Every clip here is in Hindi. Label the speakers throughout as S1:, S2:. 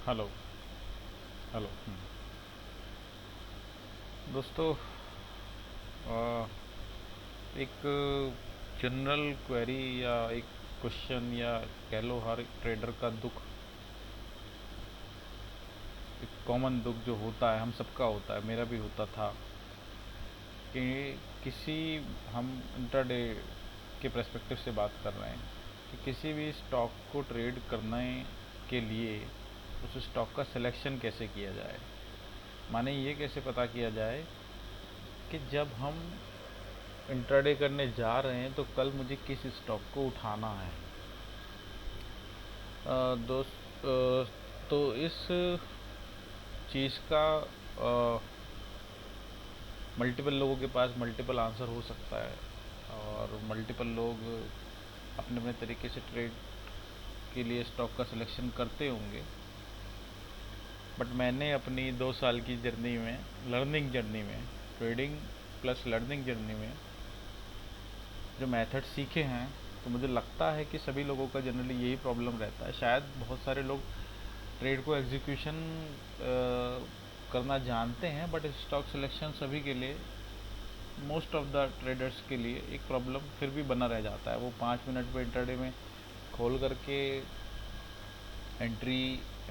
S1: हेलो। हेलो। दोस्तों, अ, एक जनरल क्वेरी या एक क्वेश्चन या कह लो हर ट्रेडर का दुख, एक कॉमन दुख जो होता है, हम सबका होता है, मेरा भी होता था कि किसी हम इंट्राडे के पर्सपेक्टिव से बात कर रहे हैं कि किसी भी स्टॉक को ट्रेड करने के लिए उस स्टॉक का सिलेक्शन कैसे किया जाए। माने ये कैसे पता किया जाए कि जब हम इंट्राडे करने जा रहे हैं तो कल मुझे किस स्टॉक को उठाना है। दोस्त, तो इस चीज़ का मल्टीपल लोगों के पास मल्टीपल आंसर हो सकता है और मल्टीपल लोग अपने अपने तरीके से ट्रेड के लिए स्टॉक का सिलेक्शन करते होंगे। बट मैंने अपनी 2 साल की जर्नी में, लर्निंग जर्नी में, ट्रेडिंग प्लस लर्निंग जर्नी में जो मेथड सीखे हैं, तो मुझे लगता है कि सभी लोगों का जनरली यही प्रॉब्लम रहता है। शायद बहुत सारे लोग ट्रेड को एग्जीक्यूशन करना जानते हैं, बट स्टॉक सिलेक्शन सभी के लिए, मोस्ट ऑफ द ट्रेडर्स के लिए एक प्रॉब्लम फिर भी बना रह जाता है। वो 5 मिनट पे इंटरडे में खोल करके एंट्री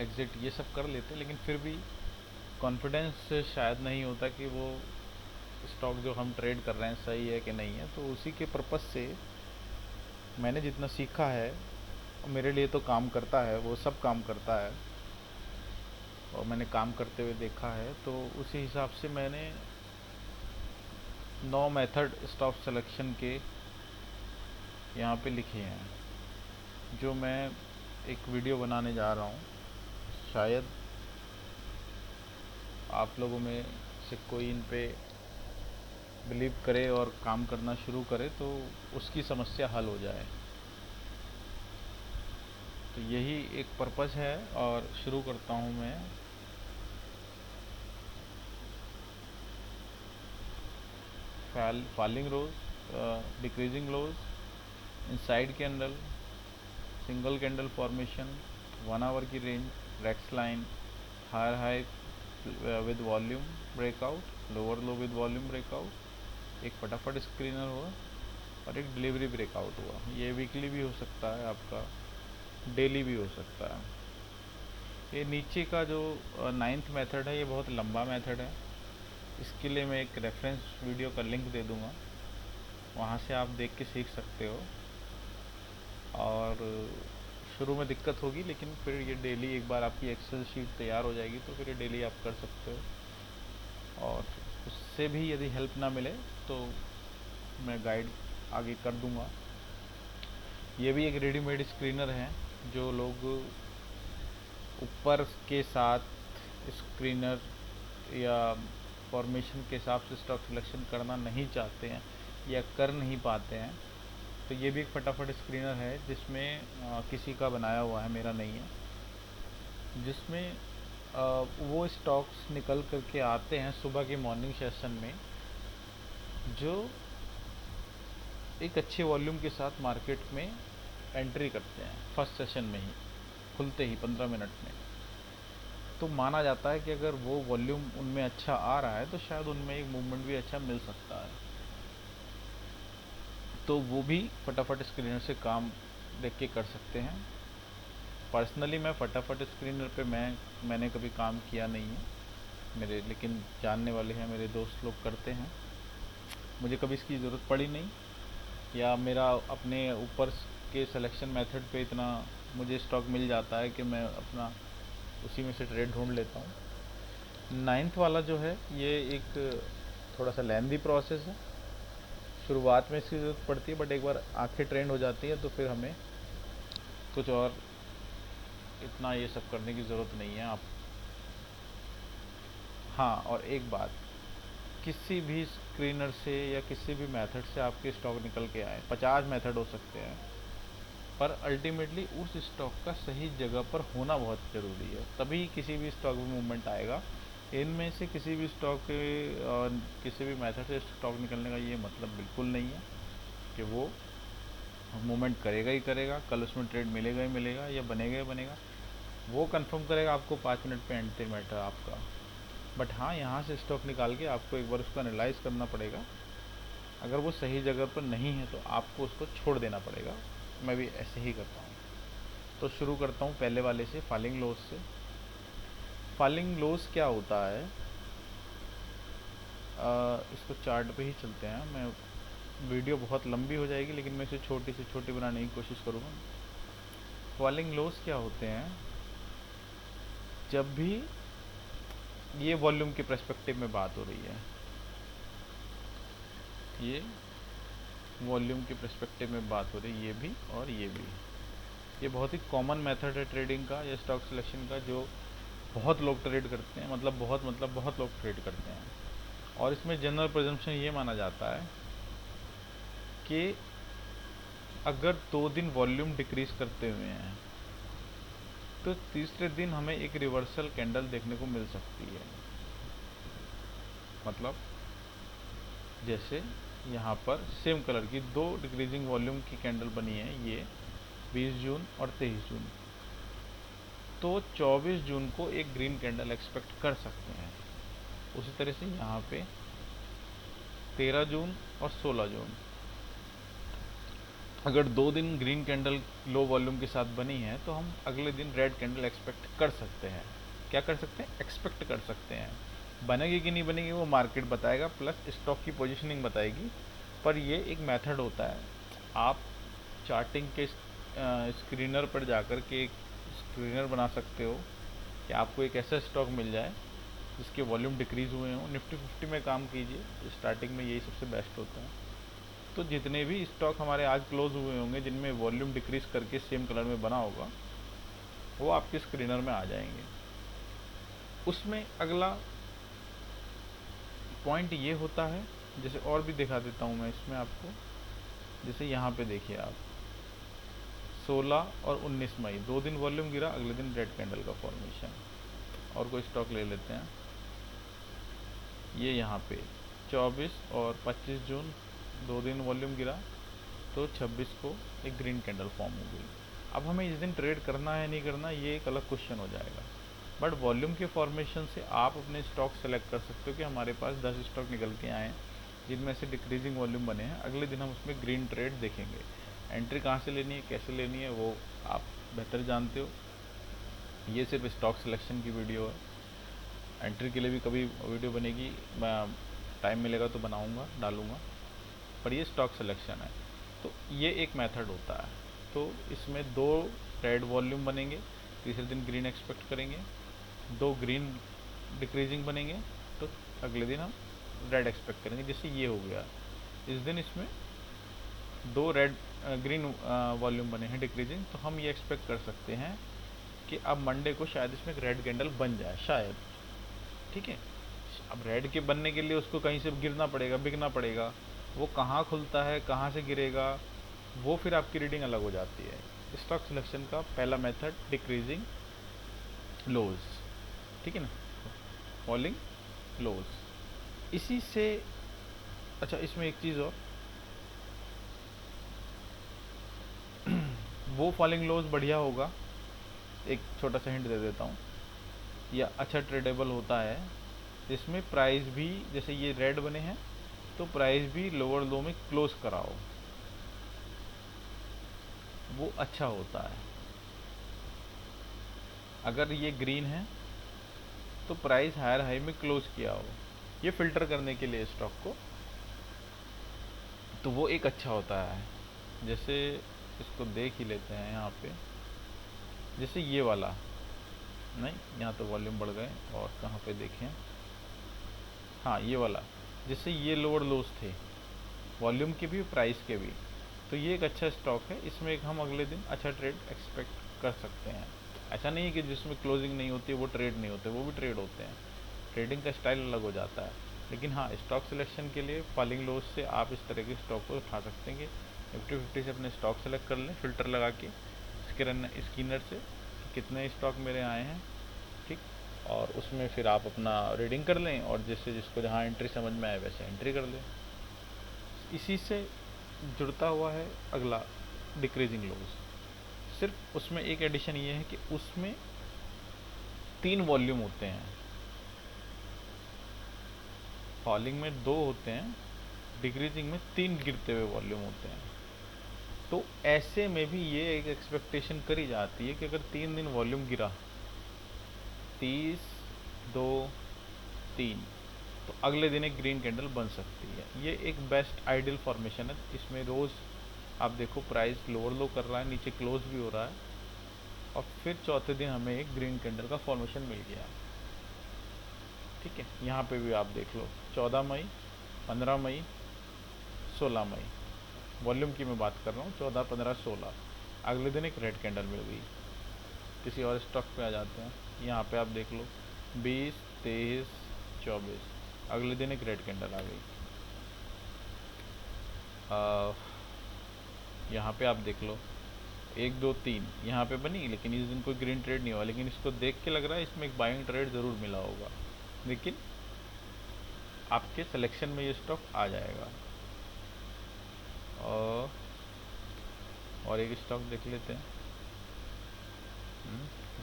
S1: एग्ज़िट ये सब कर लेते, लेकिन फिर भी कॉन्फिडेंस शायद नहीं होता कि वो स्टॉक जो हम ट्रेड कर रहे हैं सही है कि नहीं है। तो उसी के पर्पज़ से मैंने जितना सीखा है, मेरे लिए तो काम करता है, वो सब काम करता है और मैंने काम करते हुए देखा है। तो उसी हिसाब से मैंने 9 मेथड स्टॉक सिलेक्शन के यहाँ पे लिखे हैं, जो मैं एक वीडियो बनाने जा रहा हूँ। शायद आप लोगों में से कोई इन पे बिलीव करे और काम करना शुरू करे तो उसकी समस्या हल हो जाए। तो यही एक पर्पज़ है और शुरू करता हूँ मैं। Falling rose, decreasing lows, inside candle, single candle formation, 1 hour की range, rex line, higher high with volume breakout, lower low with volume breakout, एक फटाफट स्क्रीनर हुआ और एक डिलीवरी ब्रेकआउट हुआ। ये वीकली भी हो सकता है, आपका डेली भी हो सकता है। ये नीचे का जो 9th मेथड है, ये बहुत लंबा मेथड है। इसके लिए मैं एक रेफरेंस वीडियो का लिंक दे दूँगा, वहाँ से आप देख के सीख सकते हो। और शुरू में दिक्कत होगी, लेकिन फिर ये डेली एक बार आपकी एक्सेल शीट तैयार हो जाएगी तो फिर ये डेली आप कर सकते हो। और उससे भी यदि हेल्प ना मिले तो मैं गाइड आगे कर दूँगा। ये भी एक रेडीमेड स्क्रीनर है, जो लोग ऊपर के साथ स्क्रीनर या फॉर्मेशन के हिसाब से स्टॉक सिलेक्शन करना नहीं चाहते हैं या कर नहीं पाते हैं, तो ये भी एक फटाफट स्क्रीनर है जिसमें किसी का बनाया हुआ है, मेरा नहीं है। जिसमें वो स्टॉक्स निकल करके आते हैं सुबह के मॉर्निंग सेशन में, जो एक अच्छे वॉल्यूम के साथ मार्केट में एंट्री करते हैं फर्स्ट सेशन में ही, खुलते ही 15 मिनट में। तो माना जाता है कि अगर वो वॉल्यूम उनमें अच्छा आ रहा है तो शायद उनमें एक मूवमेंट भी अच्छा मिल सकता है। तो वो भी फटाफट स्क्रीनर से काम देख के कर सकते हैं। पर्सनली मैं फटाफट स्क्रीनर पे मैंने कभी काम किया नहीं है मेरे, लेकिन जानने वाले हैं, मेरे दोस्त लोग करते हैं। मुझे कभी इसकी ज़रूरत पड़ी नहीं, या मेरा अपने ऊपर के सिलेक्शन मेथड पे इतना मुझे स्टॉक मिल जाता है कि मैं अपना उसी में से ट्रेड ढूंढ लेता हूँ। 9th वाला जो है, ये एक थोड़ा सा लेंदी प्रोसेस है। शुरुआत में इसकी ज़रूरत पड़ती है, बट एक बार आंखें ट्रेंड हो जाती है तो फिर हमें कुछ और इतना ये सब करने की ज़रूरत नहीं है। आप, हाँ, और एक बात, किसी भी स्क्रीनर से या किसी भी मेथड से आपके स्टॉक निकल के आए, 50 मेथड हो सकते हैं, पर अल्टीमेटली उस स्टॉक का सही जगह पर होना बहुत ज़रूरी है, तभी किसी भी स्टॉक में मूवमेंट आएगा। इनमें से किसी भी स्टॉक के किसी भी मेथड से स्टॉक निकलने का ये मतलब बिल्कुल नहीं है कि वो मूवमेंट करेगा ही करेगा, कल उसमें ट्रेड मिलेगा ही मिलेगा या बनेगा ही बनेगा। वो कंफर्म करेगा आपको 5 मिनट पे एंट्री मैटर आपका। बट हाँ, यहाँ से स्टॉक निकाल के आपको एक बार उसको एनालाइज करना पड़ेगा। अगर वो सही जगह पर नहीं है तो आपको उसको छोड़ देना पड़ेगा। मैं भी ऐसे ही करता हूँ। तो शुरू करता हूँ पहले वाले से, फॉलिंग लोज से। फॉलिंग लोज क्या होता है, इसको चार्ट पे ही चलते हैं। मैं वीडियो बहुत लंबी हो जाएगी लेकिन मैं इसे छोटी से छोटी बनाने की कोशिश करूँगा। फॉलिंग लोज क्या होते हैं, जब भी ये वॉल्यूम के पर्सपेक्टिव में बात हो रही है, ये वॉल्यूम के पर्सपेक्टिव में बात हो रही है, ये भी और ये भी। ये बहुत ही कॉमन मेथड है ट्रेडिंग का या स्टॉक सिलेक्शन का, जो बहुत लोग ट्रेड करते हैं। मतलब बहुत लोग ट्रेड करते हैं। और इसमें जनरल प्रिजम्पशन ये माना जाता है कि अगर 2 दिन वॉल्यूम डिक्रीज करते हुए हैं तो तीसरे दिन हमें एक रिवर्सल कैंडल देखने को मिल सकती है। मतलब जैसे यहाँ पर सेम कलर की 2 डिक्रीजिंग वॉल्यूम की कैंडल बनी है, ये 20 जून और 23 जून। तो 24 जून को एक ग्रीन कैंडल एक्सपेक्ट कर सकते हैं। उसी तरह से यहाँ पे 13 जून और 16 जून, अगर 2 दिन ग्रीन कैंडल लो वॉल्यूम के साथ बनी है तो हम अगले दिन रेड कैंडल एक्सपेक्ट कर सकते हैं। क्या कर सकते हैं, एक्सपेक्ट कर सकते हैं। बनेगी कि नहीं बनेगी वो मार्केट बताएगा, प्लस स्टॉक की पोजीशनिंग बताएगी। पर ये एक मेथड होता है। आप चार्टिंग के स्क्रीनर पर जाकर के एक स्क्रीनर बना सकते हो कि आपको एक ऐसा स्टॉक मिल जाए जिसके वॉल्यूम डिक्रीज़ हुए हों। निफ्टी 50 में काम कीजिए, स्टार्टिंग में यही सबसे बेस्ट होता है। तो जितने भी स्टॉक हमारे आज क्लोज हुए होंगे जिनमें वॉल्यूम डिक्रीज करके सेम कलर में बना होगा, वो आपके स्क्रीनर में आ जाएंगे। उसमें अगला पॉइंट ये होता है, जैसे और भी दिखा देता हूँ मैं इसमें आपको। जैसे यहाँ पे देखिए आप, 16 और 19 मई 2 दिन वॉल्यूम गिरा, अगले दिन रेड कैंडल का फॉर्मेशन। और कोई स्टॉक ले लेते हैं, ये यहाँ पे 24 और 25 जून 2 दिन वॉल्यूम गिरा, तो 26 को एक ग्रीन कैंडल फॉर्म हो गई। अब हमें इस दिन ट्रेड करना है नहीं करना, ये एक अलग क्वेश्चन हो जाएगा। बट वॉल्यूम के फॉर्मेशन से आप अपने स्टॉक सेलेक्ट कर सकते हो कि हमारे पास 10 स्टॉक निकल के आए हैं जिनमें से डिक्रीजिंग वॉल्यूम बने हैं, अगले दिन हम उसमें ग्रीन ट्रेड देखेंगे। एंट्री कहाँ से लेनी है, कैसे लेनी है, वो आप बेहतर जानते हो। ये सिर्फ स्टॉक सिलेक्शन की वीडियो है। एंट्री के लिए भी कभी वीडियो बनेगी, मैं टाइम मिलेगा तो बनाऊँगा, डालूँगा। पर ये स्टॉक सिलेक्शन है। तो ये एक मेथड होता है। तो इसमें 2 रेड वॉल्यूम बनेंगे, तीसरे दिन ग्रीन एक्सपेक्ट करेंगे। 2 ग्रीन डिक्रीजिंग बनेंगे तो अगले दिन हम रेड एक्सपेक्ट करेंगे। जैसे ये हो गया, इस दिन इसमें 2 रेड ग्रीन वॉल्यूम बने हैं डिक्रीजिंग, तो हम ये एक्सपेक्ट कर सकते हैं कि अब मंडे को शायद इसमें एक रेड कैंडल बन जाए, शायद। ठीक है, अब रेड के बनने के लिए उसको कहीं से गिरना पड़ेगा, बिकना पड़ेगा। वो कहाँ खुलता है, कहाँ से गिरेगा, वो फिर आपकी रीडिंग अलग हो जाती है। स्टॉक सिलेक्शन का पहला मेथड डिक्रीजिंग लोज, ठीक है ना, फॉलिंग लोज। इसी से अच्छा, इसमें एक चीज़ और, वो फॉलिंग लोज बढ़िया होगा, एक छोटा सा हिंट दे देता हूँ, या अच्छा ट्रेडेबल होता है जिसमें प्राइस भी, जैसे ये रेड बने हैं तो प्राइस भी लोअर लो में क्लोज कराओ, वो अच्छा होता है। अगर ये ग्रीन है तो प्राइस हायर हाई में क्लोज किया हो, ये फिल्टर करने के लिए स्टॉक को, तो वो एक अच्छा होता है। जैसे इसको देख ही लेते हैं यहाँ पे, जैसे ये वाला, नहीं यहाँ तो वॉल्यूम बढ़ गए, और कहाँ पे देखें, हाँ ये वाला, जैसे ये लोअर लोज थे वॉल्यूम के भी प्राइस के भी, तो ये एक अच्छा स्टॉक है। इसमें एक हम अगले दिन अच्छा ट्रेड एक्सपेक्ट कर सकते हैं। ऐसा नहीं है कि जिसमें क्लोजिंग नहीं होती वो ट्रेड नहीं होते, वो भी ट्रेड होते हैं। ट्रेडिंग का स्टाइल अलग हो जाता है। लेकिन हाँ, स्टॉक सिलेक्शन के लिए फॉलिंग लोज से आप इस तरह के स्टॉक को उठा सकते हैं। निफ्टी 50 से अपने स्टॉक सेलेक्ट कर लें फिल्टर लगा के स्कैनर से, कितने स्टॉक मेरे आए हैं, ठीक। और उसमें फिर आप अपना रीडिंग कर लें, और जिससे जिसको जहाँ एंट्री समझ में आए वैसे एंट्री कर लें। इसी से जुड़ता हुआ है अगला डिक्रीजिंग लोज। सिर्फ उसमें एक एडिशन ये है कि उसमें 3 वॉल्यूम होते हैं, फॉलिंग में 2 होते हैं, डिक्रीजिंग में 3 गिरते हुए वॉल्यूम होते हैं। तो ऐसे में भी ये एक एक्सपेक्टेशन करी जाती है कि अगर 3 दिन वॉल्यूम गिरा 30, 2, 3, तो अगले दिन एक ग्रीन कैंडल बन सकती है। ये एक बेस्ट आइडियल फॉर्मेशन है। इसमें रोज़ आप देखो प्राइस लोअर लो कर रहा है, नीचे क्लोज भी हो रहा है, और फिर चौथे दिन हमें एक ग्रीन कैंडल का फॉर्मेशन मिल गया। ठीक है, यहाँ पे भी आप देख लो 14 मई, 15 मई, 16 मई, वॉल्यूम की मैं बात कर रहा हूँ, 14, 15, 16, अगले दिन एक रेड कैंडल मिल गई। किसी और स्टॉक पे आ जाते हैं, यहाँ पे आप देख लो 20, 23, 24, अगले दिन एक रेड कैंडल आ गई। यहाँ पे आप देख लो 1, 2, 3 यहाँ पे बनी, लेकिन इस दिन कोई ग्रीन ट्रेड नहीं हुआ, लेकिन इसको देख के लग रहा है इसमें एक बाइंग ट्रेड ज़रूर मिला होगा, लेकिन आपके सिलेक्शन में ये स्टॉक आ जाएगा। और एक स्टॉक देख लेते हैं।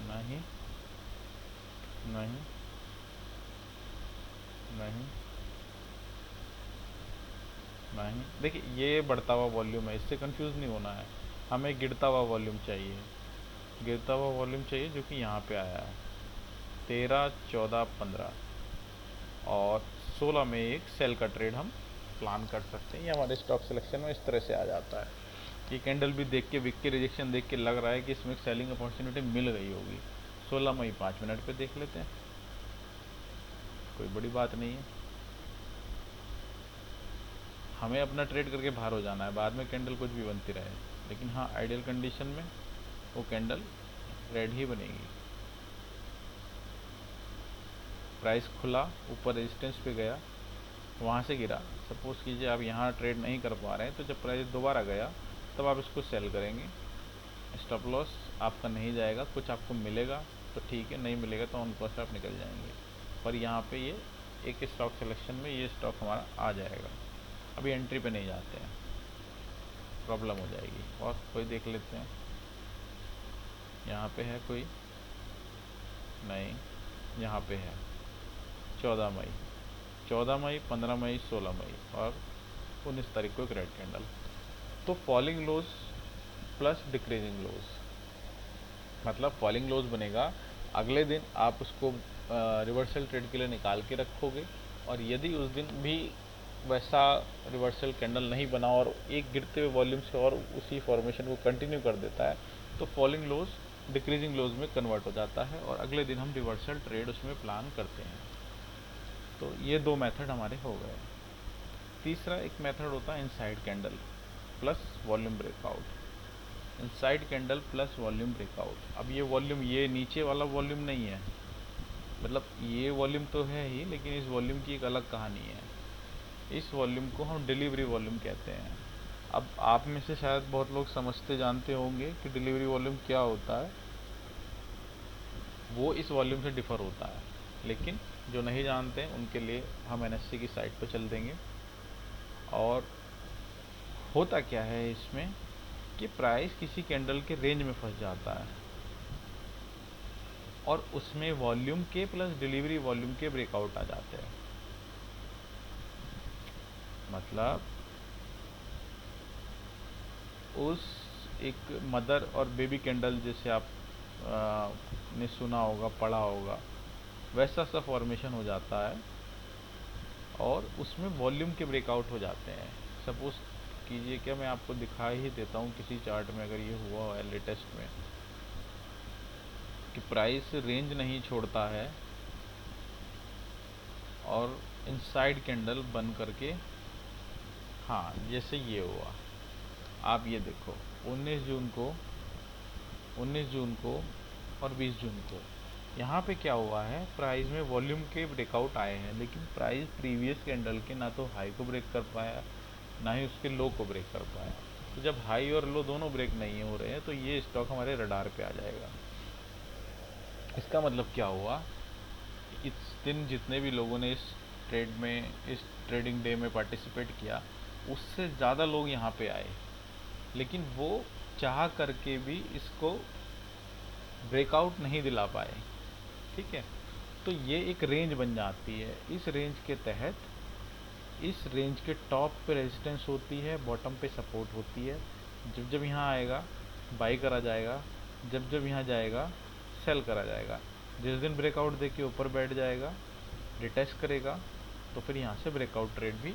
S1: नहीं नहीं नहीं नहीं, देखिए ये बढ़ता हुआ वॉल्यूम है, इससे कंफ्यूज नहीं होना है। हमें गिरता हुआ वॉल्यूम चाहिए, गिरता हुआ वॉल्यूम चाहिए जो कि यहाँ पे आया है 13, 14, 15 और 16 में एक सेल का ट्रेड हम प्लान कर सकते हैं। ये हमारे स्टॉक सिलेक्शन में इस तरह से आ जाता है। ये कैंडल भी देख के, विक के रिजेक्शन देख के लग रहा है कि इसमें एक सेलिंग अपॉर्चुनिटी मिल गई होगी। 16 मई 5 मिनट पे देख लेते हैं, कोई बड़ी बात नहीं है। हमें अपना ट्रेड करके बाहर हो जाना है, बाद में कैंडल कुछ भी बनती रहे, लेकिन हाँ आइडियल कंडीशन में वो कैंडल रेड ही बनेगी। प्राइस खुला, ऊपर रेजिस्टेंस पे गया, वहाँ से गिरा। सपोज़ कीजिए आप यहाँ ट्रेड नहीं कर पा रहे हैं, तो जब प्राइस दोबारा गया तब आप इसको सेल करेंगे। स्टॉप लॉस आपका नहीं जाएगा, कुछ आपको मिलेगा तो ठीक है, नहीं मिलेगा तो ऑन कॉस्ट आप निकल जाएंगे। पर यहाँ पे ये एक स्टॉक सिलेक्शन में ये स्टॉक हमारा आ जाएगा। अभी एंट्री पे नहीं जाते हैं, प्रॉब्लम हो जाएगी। और कोई देख लेते हैं, यहाँ पे है कोई? नहीं, यहाँ पे है 14 मई, 14 मई, 15 मई, 16 मई और 19 तारीख को एक रेड कैंडल। तो फॉलिंग लोज प्लस डिक्रीजिंग लोज, मतलब फॉलिंग लोज बनेगा, अगले दिन आप उसको रिवर्सल ट्रेड के लिए निकाल के रखोगे, और यदि उस दिन भी वैसा रिवर्सल कैंडल नहीं बना और एक गिरते हुए वॉल्यूम से और उसी फॉर्मेशन को कंटिन्यू कर देता है, तो फॉलिंग लोज डिक्रीजिंग लोज में कन्वर्ट हो जाता है और अगले दिन हम रिवर्सल ट्रेड उसमें प्लान करते हैं। तो ये 2 मेथड हमारे हो गए। तीसरा एक मेथड होता है inside candle plus volume breakout. Inside candle plus volume breakout. अब ये वॉल्यूम, ये नीचे वाला वॉल्यूम नहीं है, मतलब ये वॉल्यूम तो है ही, लेकिन इस वॉल्यूम की एक अलग कहानी है। इस वॉल्यूम को हम डिलीवरी वॉल्यूम कहते हैं। अब आप में से शायद बहुत लोग समझते जानते होंगे कि डिलीवरी वॉल्यूम क्या होता है, वो इस वॉल्यूम से डिफ़र होता है, लेकिन जो नहीं जानते हैं उनके लिए हम एनएससी की साइट पर चल देंगे। और होता क्या है इसमें कि प्राइस किसी कैंडल के रेंज में फंस जाता है और उसमें वॉल्यूम के प्लस डिलीवरी वॉल्यूम के ब्रेकआउट आ जाते हैं। मतलब उस एक मदर और बेबी कैंडल जैसे आप ने सुना होगा, पढ़ा होगा, वैसा सा फॉर्मेशन हो जाता है और उसमें वॉल्यूम के ब्रेकआउट हो जाते हैं। सपोज़ कीजिए, क्या मैं आपको दिखा ही देता हूँ किसी चार्ट में, अगर ये हुआ है लेटेस्ट में कि प्राइस रेंज नहीं छोड़ता है और इनसाइड कैंडल बन करके, हाँ जैसे ये हुआ, आप ये देखो 19 जून को, 19 जून को और 20 जून को यहाँ पे क्या हुआ है, प्राइस में वॉल्यूम के ब्रेकआउट आए हैं, लेकिन प्राइस प्रीवियस कैंडल के ना तो हाई को ब्रेक कर पाया, ना ही उसके लो को ब्रेक कर पाया। तो जब हाई और लो दोनों ब्रेक नहीं हो रहे हैं तो ये स्टॉक हमारे रडार पे आ जाएगा। इसका मतलब क्या हुआ, इस दिन जितने भी लोगों ने इस ट्रेड में, इस ट्रेडिंग डे में पार्टिसिपेट किया, उससे ज़्यादा लोग यहाँ पे आए, लेकिन वो चाह करके भी इसको ब्रेकआउट नहीं दिला पाए। ठीक है। तो ये एक रेंज बन जाती है। इस रेंज के तहत, इस रेंज के टॉप पे रेजिस्टेंस होती है, बॉटम पे सपोर्ट होती है। जब जब यहाँ आएगा बाई करा जाएगा, जब जब यहाँ जाएगा सेल करा जाएगा। जिस दिन ब्रेकआउट देके ऊपर बैठ जाएगा, रिटेस्ट करेगा, तो फिर यहाँ से ब्रेकआउट ट्रेड भी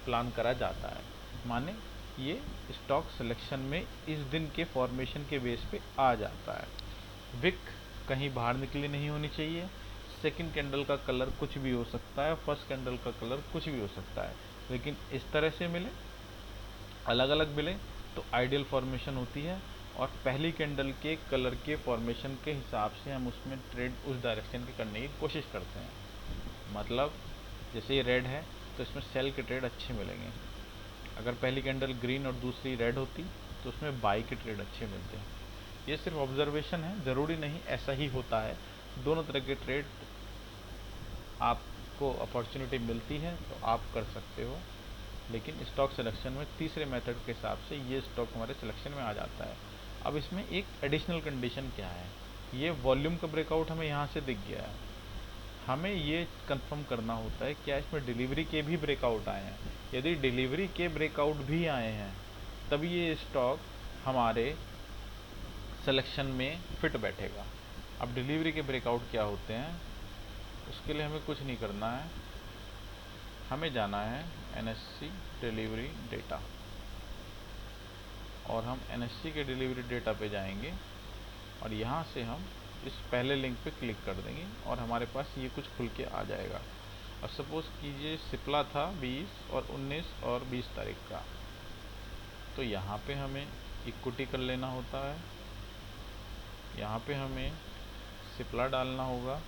S1: प्लान करा जाता है। माने ये स्टॉक सिलेक्शन में इस दिन के फॉर्मेशन के बेस पे आ जाता है। विक कहीं बाहर निकली नहीं होनी चाहिए। सेकंड कैंडल का कलर कुछ भी हो सकता है, फर्स्ट कैंडल का कलर कुछ भी हो सकता है, लेकिन इस तरह से मिले, अलग अलग मिले तो आइडियल फॉर्मेशन होती है। और पहली कैंडल के कलर के फॉर्मेशन के हिसाब से हम उसमें ट्रेड उस डायरेक्शन की करने की कोशिश करते हैं। मतलब जैसे ये रेड है तो इसमें सेल के ट्रेड अच्छे मिलेंगे। अगर पहली कैंडल ग्रीन और दूसरी रेड होती तो उसमें बाई के ट्रेड अच्छे मिलते हैं। ये सिर्फ ऑब्जर्वेशन है, ज़रूरी नहीं ऐसा ही होता है। दोनों तरह के ट्रेड आपको अपॉर्चुनिटी मिलती है तो आप कर सकते हो, लेकिन स्टॉक सिलेक्शन में तीसरे मेथड के हिसाब से ये स्टॉक हमारे सिलेक्शन में आ जाता है। अब इसमें एक एडिशनल कंडीशन क्या है, ये वॉल्यूम का ब्रेकआउट हमें यहाँ से दिख गया है, हमें ये कंफर्म करना होता है क्या इसमें डिलीवरी के भी ब्रेकआउट आए हैं। यदि डिलीवरी के ब्रेकआउट भी आए हैं तभी ये स्टॉक हमारे सिलेक्शन में फिट बैठेगा। अब डिलीवरी के ब्रेकआउट क्या होते हैं, उसके लिए हमें कुछ नहीं करना है, हमें जाना है एनएससी डिलीवरी डेटा, और हम एनएससी के डिलीवरी डेटा पे जाएंगे और यहाँ से हम इस पहले लिंक पे क्लिक कर देंगे और हमारे पास ये कुछ खुल के आ जाएगा। और सपोज़ कीजिए सिप्ला था 20 और 19 और 20 तारीख का, तो यहाँ पे हमें इक्विटी कर लेना होता है, यहाँ पे हमें सिप्ला डालना होगा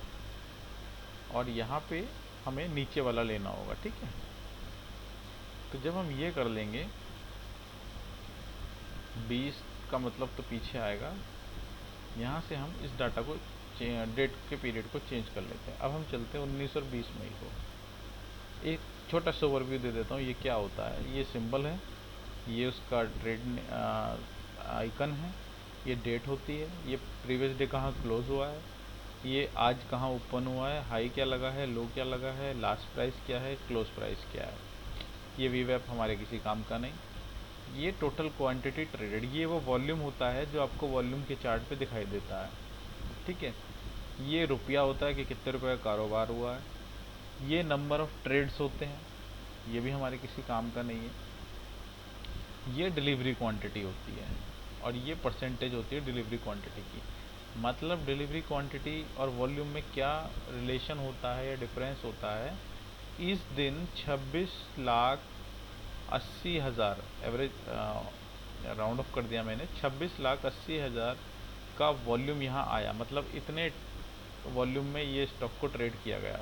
S1: और यहाँ पे हमें नीचे वाला लेना होगा। ठीक है, तो जब हम ये कर लेंगे 20 का मतलब तो पीछे आएगा, यहाँ से हम इस डाटा को डेट के पीरियड को चेंज कर लेते हैं। अब हम चलते हैं 19 और 20 मई को। एक छोटा सा ओवरव्यू दे देता हूँ ये क्या होता है। ये सिंबल है, ये उसका ट्रेड आइकन है, ये डेट होती है, ये प्रीवियस डे कहाँ क्लोज हुआ है, ये आज कहाँ ओपन हुआ है, हाई क्या लगा है, लो क्या लगा है, लास्ट प्राइस क्या है, क्लोज प्राइस क्या है। ये वीवैप हमारे किसी काम का नहीं। ये टोटल क्वांटिटी ट्रेडेड, ये वो वॉल्यूम होता है जो आपको वॉल्यूम के चार्ट पे दिखाई देता है। ठीक है, ये रुपया होता है कि कितने रुपये का कारोबार हुआ है। ये नंबर ऑफ ट्रेड्स होते हैं, ये भी हमारे किसी काम का नहीं है। ये डिलीवरी क्वांटिटी होती है और ये परसेंटेज होती है डिलीवरी क्वांटिटी की। मतलब डिलीवरी क्वांटिटी और वॉल्यूम में क्या रिलेशन होता है या डिफरेंस होता है। इस दिन 26,80,000 एवरेज राउंड ऑफ कर दिया मैंने, 26,80,000 का वॉल्यूम यहाँ आया, मतलब इतने वॉल्यूम में ये स्टॉक को ट्रेड किया गया,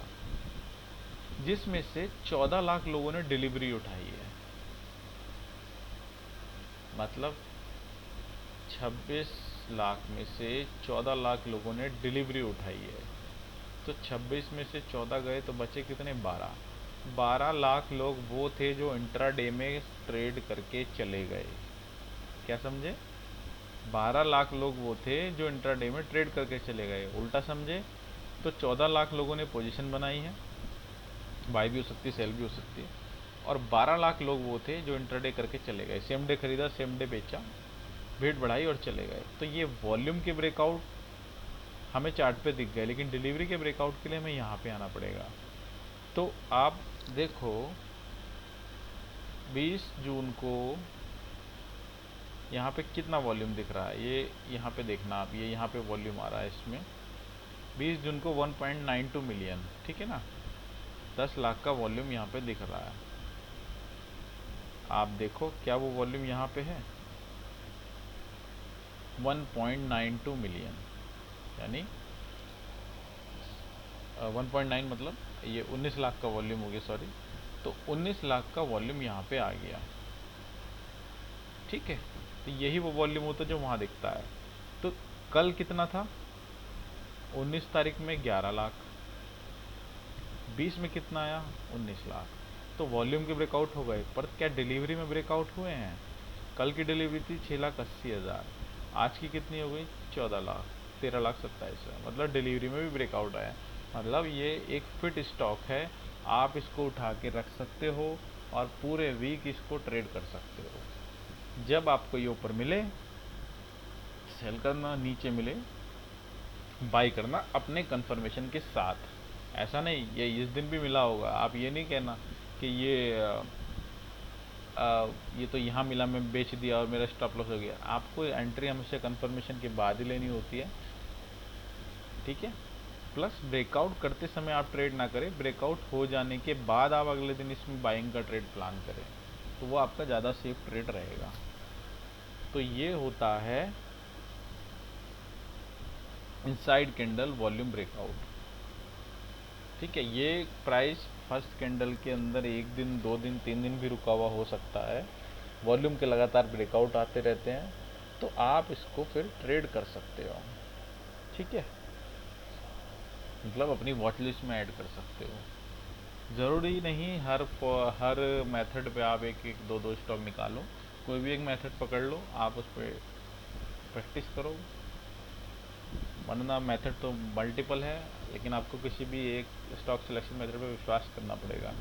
S1: जिसमें से 14 लाख लोगों ने डिलीवरी उठाई है। मतलब 26 लाख में से 14 लाख लोगों ने डिलीवरी उठाई है, तो 26 में से 14 गए तो बचे कितने, 12 लाख लोग वो थे जो इंट्राडे में ट्रेड करके चले गए। क्या समझे, 12 लाख लोग वो थे जो इंट्राडे में ट्रेड करके चले गए। उल्टा समझे तो 14 लाख लोगों ने पोजीशन बनाई है, बाई भी हो सकती है, सेल भी हो सकती है, और 12 लाख लोग वो थे जो इंट्राडे करके चले गए, सेम डे खरीदा सेम डे बेचा, भीड़ बढ़ाई और चले गए। तो ये वॉल्यूम के ब्रेकआउट हमें चार्ट पे दिख गए, लेकिन डिलीवरी के ब्रेकआउट के लिए हमें यहाँ पे आना पड़ेगा। तो आप देखो 20 जून को यहाँ पे कितना वॉल्यूम दिख रहा है, ये यहाँ पे देखना आप, ये यहाँ पे वॉल्यूम आ रहा है इसमें 20 जून को 1.92 मिलियन। ठीक है ना, 10 लाख का वॉल्यूम यहाँ पे दिख रहा है। आप देखो क्या वो वॉल्यूम यहाँ पे है 1.92 मिलियन, यानी 1.9 मतलब ये 19 लाख का वॉल्यूम हो गया, सॉरी, तो 19 लाख का वॉल्यूम यहाँ पे आ गया। ठीक है, तो यही वो वॉल्यूम होता है जो वहाँ दिखता है। तो कल कितना था, 19 तारीख में 11 लाख, 20 में कितना आया 19 लाख। तो वॉल्यूम के ब्रेकआउट हो गए, पर क्या डिलीवरी में ब्रेकआउट हुए हैं। कल की डिलीवरी थी 6,80,000, आज की कितनी हो गई 14 लाख, 13,27,000, मतलब डिलीवरी में भी ब्रेकआउट आया। मतलब ये एक फिट स्टॉक है, आप इसको उठा के रख सकते हो और पूरे वीक इसको ट्रेड कर सकते हो। जब आपको ये ऊपर मिले सेल करना, नीचे मिले बाई करना अपने कंफर्मेशन के साथ। ऐसा नहीं ये इस दिन भी मिला होगा, आप ये नहीं कहना कि ये तो यहाँ मिला मैं बेच दिया और मेरा स्टॉप लॉस हो गया। आपको एंट्री हमेशा कंफर्मेशन के बाद ही लेनी होती है, ठीक है। प्लस ब्रेकआउट करते समय आप ट्रेड ना करें, ब्रेकआउट हो जाने के बाद आप अगले दिन इसमें बाइंग का ट्रेड प्लान करें, तो वो आपका ज़्यादा सेफ ट्रेड रहेगा। तो ये होता है इनसाइड कैंडल वॉल्यूम ब्रेकआउट, ठीक है। ये प्राइस फर्स्ट कैंडल के अंदर 1 दिन 2 दिन 3 दिन भी रुका हुआ हो सकता है, वॉल्यूम के लगातार ब्रेकआउट आते रहते हैं, तो आप इसको फिर ट्रेड कर सकते हो, ठीक है। मतलब अपनी वॉच लिस्ट में ऐड कर सकते हो। ज़रूरी नहीं हर मेथड पे आप एक एक दो दो स्टॉक निकालो, कोई भी एक मेथड पकड़ लो, आप उस पर प्रैक्टिस करो। वरना मेथड तो मल्टीपल है, लेकिन आपको किसी भी एक स्टॉक सिलेक्शन मेथड पे विश्वास करना पड़ेगा।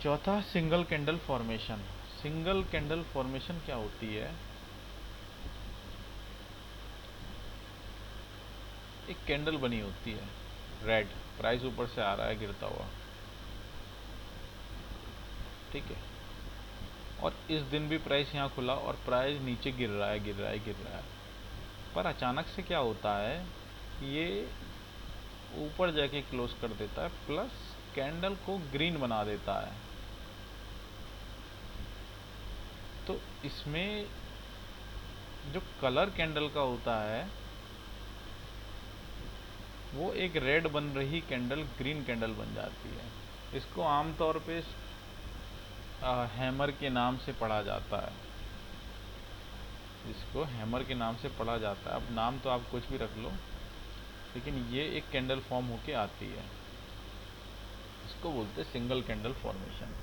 S1: चौथा, single candle formation. Single candle formation क्या होती है? एक कैंडल बनी होती है रेड, प्राइस ऊपर से आ रहा है गिरता हुआ, ठीक है। और इस दिन भी प्राइस यहाँ खुला और प्राइस नीचे गिर रहा है गिर रहा है गिर रहा है, पर अचानक से क्या होता है, ये ऊपर जाके क्लोज कर देता है, प्लस कैंडल को ग्रीन बना देता है। तो इसमें जो कलर कैंडल का होता है वो एक रेड बन रही कैंडल ग्रीन कैंडल बन जाती है। इसको आमतौर पे हैमर के नाम से पढ़ा जाता है, इसको हैमर के नाम से पढ़ा जाता है। अब नाम तो आप कुछ भी रख लो, लेकिन ये एक कैंडल फॉर्म होके आती है, इसको बोलते हैं सिंगल कैंडल फॉर्मेशन।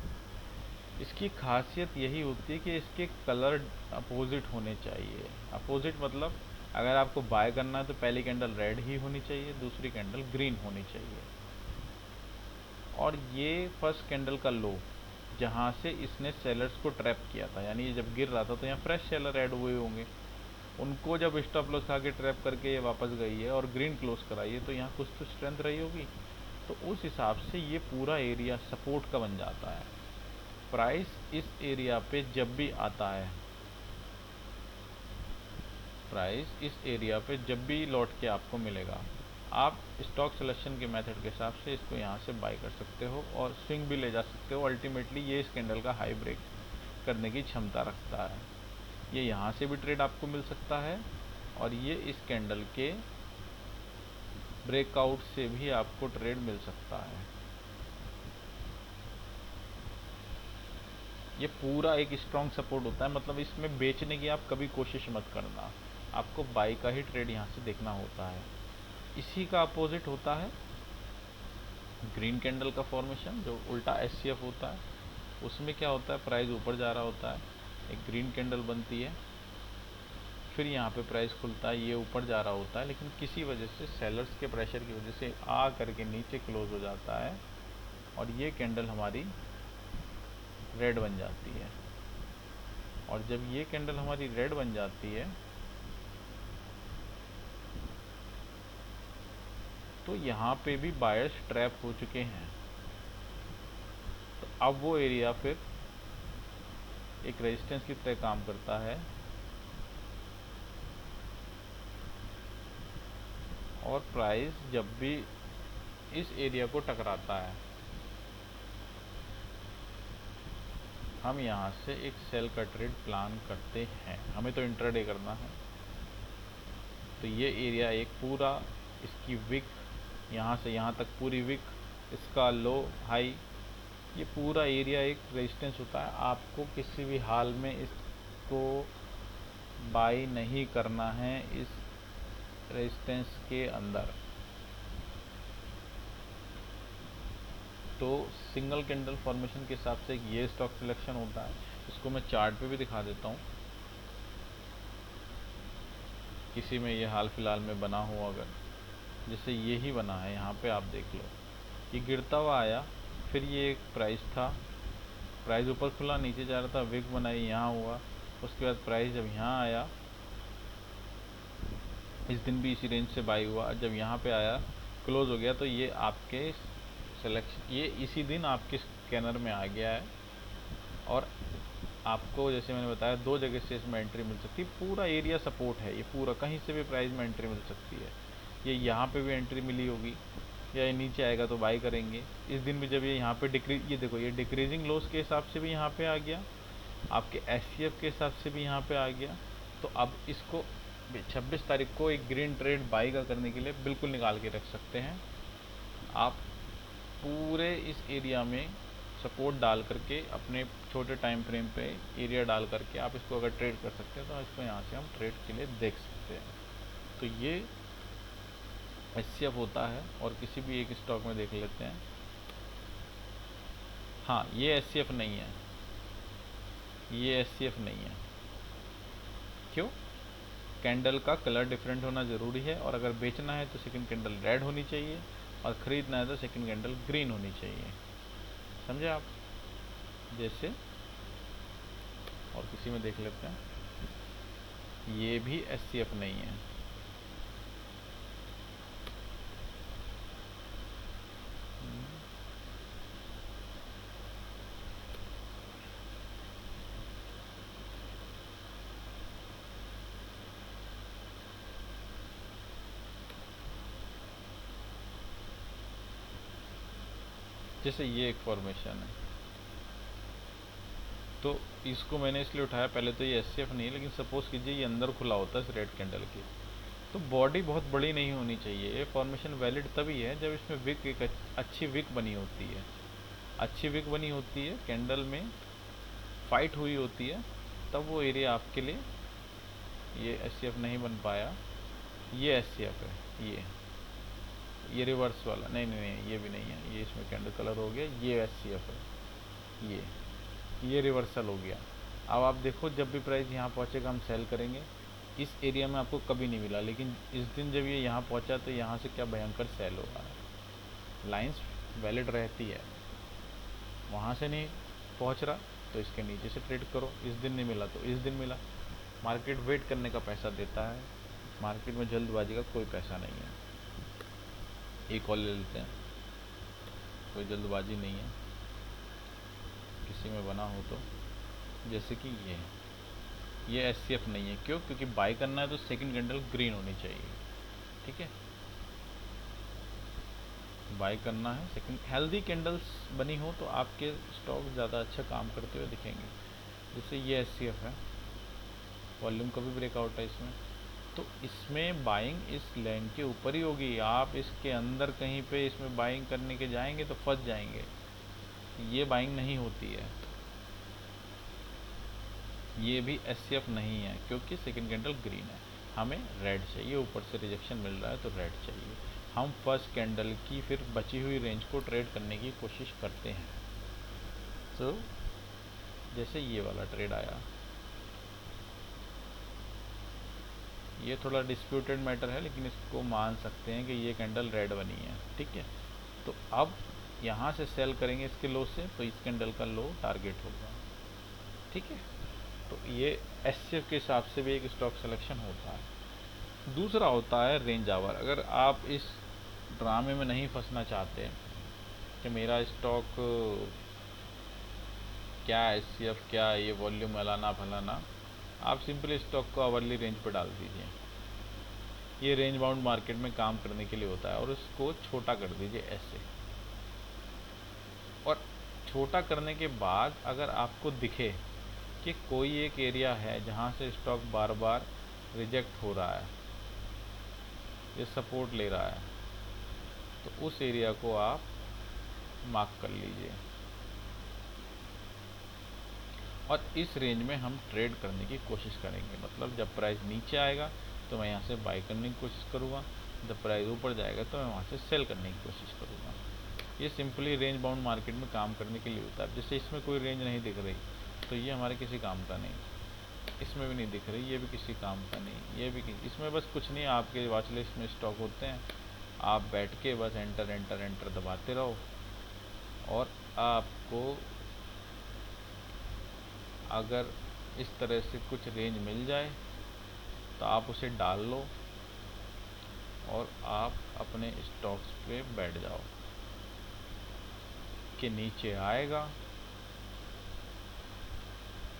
S1: इसकी खासियत यही होती है कि इसके कलर अपोजिट होने चाहिए। अपोजिट मतलब अगर आपको बाय करना है तो पहली कैंडल रेड ही होनी चाहिए, दूसरी कैंडल ग्रीन होनी चाहिए। और ये फर्स्ट कैंडल का लो जहाँ से इसने सेलर्स को ट्रैप किया था, यानी ये जब गिर रहा था तो यहाँ फ्रेश सेलर ऐड हुए होंगे, उनको जब स्टॉप लॉस खा के ट्रैप करके ये वापस गई है और ग्रीन क्लोज कराई है, तो यहाँ कुछ तो स्ट्रेंथ रही होगी। तो उस हिसाब से ये पूरा एरिया सपोर्ट का बन जाता है। प्राइस इस एरिया पे जब भी आता है, प्राइस इस एरिया पे जब भी लौट के आपको मिलेगा, आप स्टॉक सिलेक्शन के मेथड के हिसाब से इसको यहाँ से बाय कर सकते हो और स्विंग भी ले जा सकते हो। अल्टीमेटली ये इस कैंडल का हाई ब्रेक करने की क्षमता रखता है। ये यहाँ से भी ट्रेड आपको मिल सकता है और ये इस कैंडल के ब्रेकआउट से भी आपको ट्रेड मिल सकता है। ये पूरा एक स्ट्रॉन्ग सपोर्ट होता है, मतलब इसमें बेचने की आप कभी कोशिश मत करना, आपको बाई का ही ट्रेड यहाँ से देखना होता है। इसी का अपोजिट होता है ग्रीन कैंडल का फॉर्मेशन, जो उल्टा एचसीएफ होता है। उसमें क्या होता है, प्राइस ऊपर जा रहा होता है, एक ग्रीन कैंडल बनती है, फिर यहाँ पे प्राइस खुलता है, ये ऊपर जा रहा होता है, लेकिन किसी वजह से सेलर्स के प्रेशर की वजह से आ करके नीचे क्लोज हो जाता है और ये कैंडल हमारी रेड बन जाती है। और जब ये कैंडल हमारी रेड बन जाती है तो यहाँ पे भी बायर्स ट्रैप हो चुके हैं, तो अब वो एरिया फिर एक रेजिस्टेंस की तरह काम करता है और प्राइस जब भी इस एरिया को टकराता है, हम यहाँ से एक सेल का ट्रेड प्लान करते हैं। हमें तो इंट्राडे करना है, तो ये एरिया एक पूरा इसकी विक, यहाँ से यहाँ तक पूरी विक, इसका लो हाई, ये पूरा एरिया एक रेजिस्टेंस होता है। आपको किसी भी हाल में इसको बाई नहीं करना है इस रेजिस्टेंस के अंदर। तो सिंगल कैंडल फॉर्मेशन के हिसाब से ये स्टॉक सिलेक्शन होता है। इसको मैं चार्ट पे भी दिखा देता हूँ। किसी में ये हाल फिलहाल में बना हो, अगर जैसे ये ही बना है, यहाँ पे आप देख लो ये गिरता हुआ आया, फिर ये एक प्राइस था, प्राइस ऊपर खुला नीचे जा रहा था, विक बनाई यहाँ हुआ, उसके बाद प्राइस जब यहाँ आया, इस दिन भी इसी रेंज से बाई हुआ, जब यहाँ पे आया क्लोज हो गया, तो ये आपके सिलेक्शन, ये इसी दिन आपके स्कैनर में आ गया है। और आपको जैसे मैंने बताया 2 जगह से इसमें एंट्री मिल सकती है, पूरा एरिया सपोर्ट है, ये पूरा कहीं से भी प्राइस में एंट्री मिल सकती है। ये यहाँ पे भी एंट्री मिली होगी, या ये नीचे आएगा तो बाई करेंगे। इस दिन भी जब ये यहाँ पे डिक्रीज, ये देखो ये डिक्रीजिंग लोस के हिसाब से भी यहाँ पे आ गया, आपके SCF के हिसाब से भी यहाँ पे आ गया। तो अब इसको 26 तारीख को एक ग्रीन ट्रेड बाई का करने के लिए बिल्कुल निकाल के रख सकते हैं आप। पूरे इस एरिया में सपोर्ट डाल करके, अपने छोटे टाइम फ्रेम पे एरिया डाल करके आप इसको अगर ट्रेड कर सकते हैं, तो इसको यहाँ से हम ट्रेड के लिए देख सकते हैं। तो ये SCF होता है। और किसी भी एक स्टॉक में देख लेते हैं। हाँ, ये SCF नहीं है, ये SCF नहीं है। क्यों? कैंडल का कलर डिफरेंट होना ज़रूरी है, और अगर बेचना है तो सेकंड कैंडल रेड होनी चाहिए, और ख़रीदना है तो सेकंड कैंडल ग्रीन होनी चाहिए। समझे आप? जैसे और किसी में देख लेते हैं, ये भी SCF नहीं है। जैसे ये एक फॉर्मेशन है, तो इसको मैंने इसलिए उठाया, पहले तो ये SCF नहीं है, लेकिन सपोज़ कीजिए ये अंदर खुला होता है इस रेड कैंडल की, तो बॉडी बहुत बड़ी नहीं होनी चाहिए। ये फॉर्मेशन वैलिड तभी है जब इसमें विक, एक अच्छी विक बनी होती है, अच्छी विक बनी होती है, कैंडल में फाइट हुई होती है, तब वो एरिया आपके लिए। ये SCF नहीं बन पाया, ये SCF है, ये रिवर्स वाला नहीं, नहीं नहीं, ये भी नहीं है, ये इसमें कैंडल कलर हो गया, ये SCF है, ये रिवर्सल हो गया। अब आप देखो, जब भी प्राइस यहाँ पहुँचेगा हम सेल करेंगे। इस एरिया में आपको कभी नहीं मिला, लेकिन इस दिन जब ये यहाँ पहुँचा तो यहाँ से क्या भयंकर सेल हो रहा है। लाइंस वैलिड रहती है, वहाँ से नहीं पहुँच रहा तो इसके नीचे से ट्रेड करो, इस दिन नहीं मिला तो इस दिन मिला। मार्केट वेट करने का पैसा देता है, मार्केट में जल्दबाजी का कोई पैसा नहीं है। एक कॉल ले लेते हैं, कोई जल्दबाजी नहीं है, किसी में बना हो तो। जैसे कि ये SCF नहीं है। क्यों? क्योंकि बाई करना है तो सेकंड कैंडल ग्रीन होनी चाहिए, ठीक है। बाई करना है, सेकंड हेल्दी कैंडल्स बनी हो तो आपके स्टॉक ज़्यादा अच्छा काम करते हुए दिखेंगे। जैसे ये SCF है, वॉल्यूम का भी ब्रेकआउट है इसमें, तो इसमें बाइंग इस लाइन के ऊपर ही होगी। आप इसके अंदर कहीं पे इसमें बाइंग करने के जाएंगे तो फंस जाएंगे, ये बाइंग नहीं होती है। ये भी SCF नहीं है, क्योंकि सेकंड कैंडल ग्रीन है, हमें रेड चाहिए, ऊपर से रिजेक्शन मिल रहा है तो रेड चाहिए। हम फर्स्ट कैंडल की फिर बची हुई रेंज को ट्रेड करने की कोशिश करते हैं। तो जैसे ये वाला ट्रेड आया, ये थोड़ा डिस्प्यूटेड मैटर है, लेकिन इसको मान सकते हैं कि ये कैंडल रेड बनी है, ठीक है। तो अब यहाँ से सेल करेंगे इसके लो से, तो इस कैंडल का लो टारगेट होगा, ठीक है। तो ये SCF के हिसाब से भी एक स्टॉक सिलेक्शन होता है। दूसरा होता है रेंज आवर। अगर आप इस ड्रामे में नहीं फंसना चाहते कि मेरा स्टॉक क्या SCF, क्या ये वॉल्यूम अलाना फलाना, आप सिंपली स्टॉक को आवरली रेंज पर डाल दीजिए। ये रेंज बाउंड मार्केट में काम करने के लिए होता है, और उसको छोटा कर दीजिए ऐसे। और छोटा करने के बाद अगर आपको दिखे कि कोई एक एरिया है जहाँ से स्टॉक बार बार रिजेक्ट हो रहा है, ये सपोर्ट ले रहा है, तो उस एरिया को आप मार्क कर लीजिए, और इस रेंज में हम ट्रेड करने की कोशिश करेंगे। मतलब जब प्राइस नीचे आएगा तो मैं यहाँ से बाई करने की कोशिश करूँगा, जब प्राइस ऊपर जाएगा तो मैं वहाँ से सेल करने की कोशिश करूँगा। ये सिंपली रेंज बाउंड मार्केट में काम करने के लिए होता है। जैसे इसमें कोई रेंज नहीं दिख रही तो ये हमारे किसी काम का नहीं। इसमें भी नहीं दिख रही, ये भी किसी काम का नहीं, ये भी इसमें बस कुछ नहीं, आपके वॉच लिस्ट में स्टॉक होते हैं, आप बैठ के बस एंटर एंटर एंटर दबाते रहो और आपको अगर इस तरह से कुछ रेंज मिल जाए तो आप उसे डाल लो और आप अपने स्टॉक्स पे बैठ जाओ कि नीचे आएगा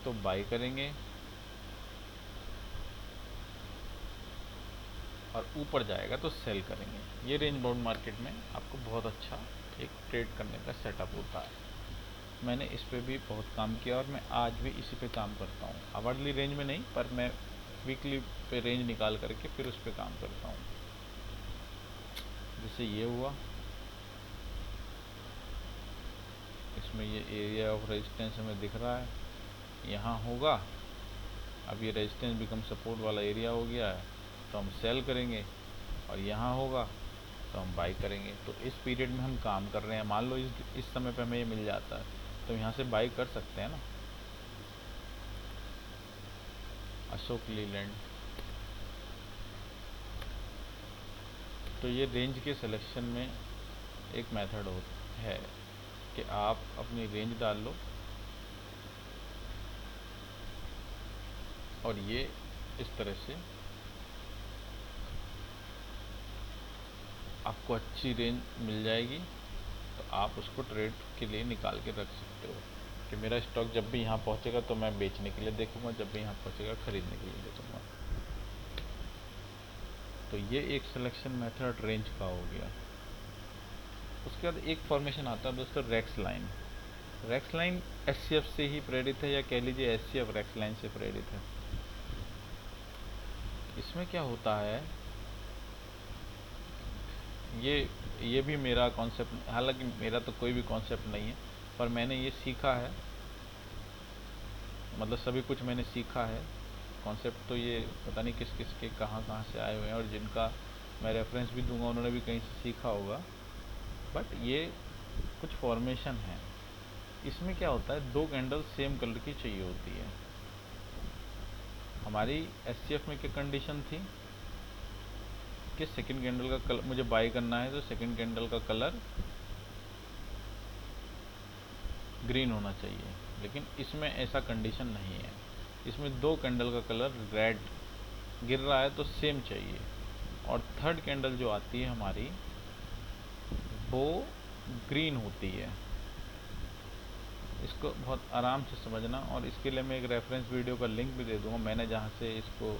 S1: तो बाई करेंगे और ऊपर जाएगा तो सेल करेंगे। ये रेंज बाउंड मार्केट में आपको बहुत अच्छा एक ट्रेड करने का सेटअप होता है। मैंने इस पे भी बहुत काम किया और मैं आज भी इसी पे काम करता हूँ। आवरली रेंज में नहीं, पर मैं वीकली पे रेंज निकाल करके फिर उस पर काम करता हूँ। जैसे ये हुआ, इसमें ये एरिया ऑफ रेजिस्टेंस हमें दिख रहा है, यहाँ होगा। अब ये रेजिस्टेंस बिकम सपोर्ट वाला एरिया हो गया है तो हम सेल करेंगे, और यहाँ होगा तो हम बाई करेंगे। तो इस पीरियड में हम काम कर रहे हैं। मान लो इस समय पे हमें ये मिल जाता है तो यहाँ से बाई कर सकते हैं ना। अशोक लीलैंड, तो ये रेंज के सिलेक्शन में एक मेथड है कि आप अपनी रेंज डाल लो और ये इस तरह से आपको अच्छी रेंज मिल जाएगी तो आप उसको ट्रेड के लिए निकाल के रख सकते हो कि मेरा स्टॉक जब भी यहाँ पहुँचेगा तो मैं बेचने के लिए देखूँगा, जब भी यहाँ पहुँचेगा खरीदने के लिए देखूँगा। तो ये एक सिलेक्शन मेथड रेंज का हो गया। उसके बाद एक फॉर्मेशन आता है दोस्तों, Rex line. Rex line SCF से ही प्रेरित है, या कह लीजिए एससीएफ रेक्स लाइन से प्रेरित है। इसमें क्या होता है, ये भी मेरा कॉन्सेप्ट, हालांकि मेरा तो कोई भी कॉन्सेप्ट नहीं है, पर मैंने ये सीखा है, मतलब सभी कुछ मैंने सीखा है। कॉन्सेप्ट तो ये पता नहीं किस किस के कहाँ से आए हुए हैं, और जिनका मैं रेफरेंस भी दूंगा उन्होंने भी कहीं से सीखा होगा, बट ये कुछ फॉर्मेशन है। इसमें क्या होता है, दो कैंडल सेम कलर की चाहिए होती है। हमारी एससीएफ में क्या कंडीशन थी कि सेकंड कैंडल का कलर मुझे बाय करना है तो सेकंड कैंडल का कलर ग्रीन होना चाहिए, लेकिन इसमें ऐसा कंडीशन नहीं है। इसमें दो कैंडल का कलर रेड गिर रहा है तो सेम चाहिए, और थर्ड कैंडल जो आती है हमारी वो ग्रीन होती है। इसको बहुत आराम से समझना, और इसके लिए मैं एक रेफरेंस वीडियो का लिंक भी दे दूँगा। मैंने जहाँ से इसको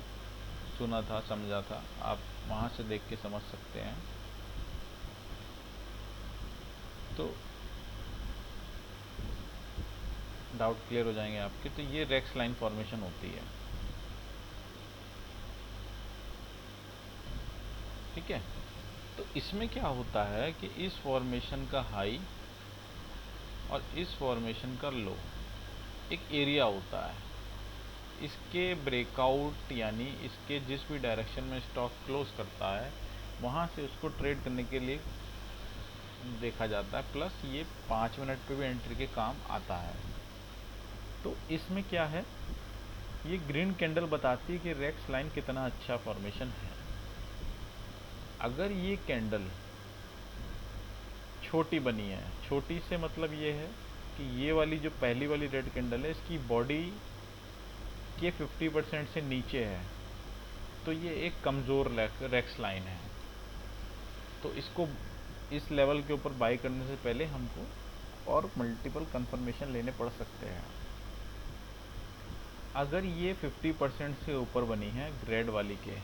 S1: सुना था, समझा था, आप वहाँ से देख के समझ सकते हैं। तो डाउट क्लियर हो जाएंगे आपके। तो ये रेक्स लाइन फॉर्मेशन होती है, ठीक है। तो इसमें क्या होता है कि इस फॉर्मेशन का हाई और इस फॉर्मेशन का लो एक एरिया होता है। इसके ब्रेकआउट यानी इसके जिस भी डायरेक्शन में स्टॉक क्लोज करता है वहाँ से उसको ट्रेड करने के लिए देखा जाता है, प्लस ये 5 मिनट पे भी एंट्री के काम आता है। तो इसमें क्या है, ये ग्रीन कैंडल बताती है कि रेक्स लाइन कितना अच्छा फॉर्मेशन है। अगर ये कैंडल छोटी बनी है, छोटी से मतलब ये है कि ये वाली जो पहली वाली रेड कैंडल है इसकी बॉडी के 50% से नीचे है, तो ये एक कमज़ोर रेक्स लाइन है। तो इसको इस लेवल के ऊपर बाई करने से पहले हमको और मल्टीपल कंफर्मेशन लेने पड़ सकते हैं। अगर ये 50% से ऊपर बनी है ग्रेड वाली के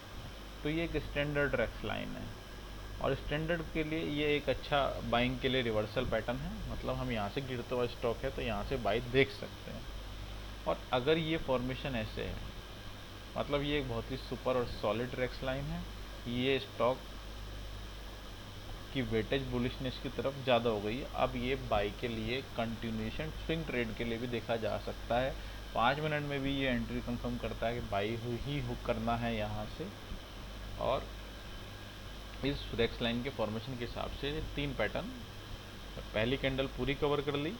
S1: तो ये एक स्टैंडर्ड रेक्स लाइन है, और स्टैंडर्ड के लिए ये एक अच्छा बाइंग के लिए रिवर्सल पैटर्न है। मतलब हम यहाँ से गिरते हुआ स्टॉक है तो यहाँ से बाई देख सकते हैं। और अगर ये फॉर्मेशन ऐसे है, मतलब ये एक बहुत ही सुपर और सॉलिड रेक्स लाइन है, ये स्टॉक की वेटेज बुलिशनेस की तरफ ज़्यादा हो गई है। अब ये बाई के लिए कंटिन्यूएशन स्विंग ट्रेड के लिए भी देखा जा सकता है। 5 मिनट में भी ये एंट्री कंफर्म करता है कि बाई ही करना है यहाँ से। और इस रेक्स लाइन के फॉर्मेशन के हिसाब से 3 पैटर्न, पहली कैंडल पूरी कवर कर ली,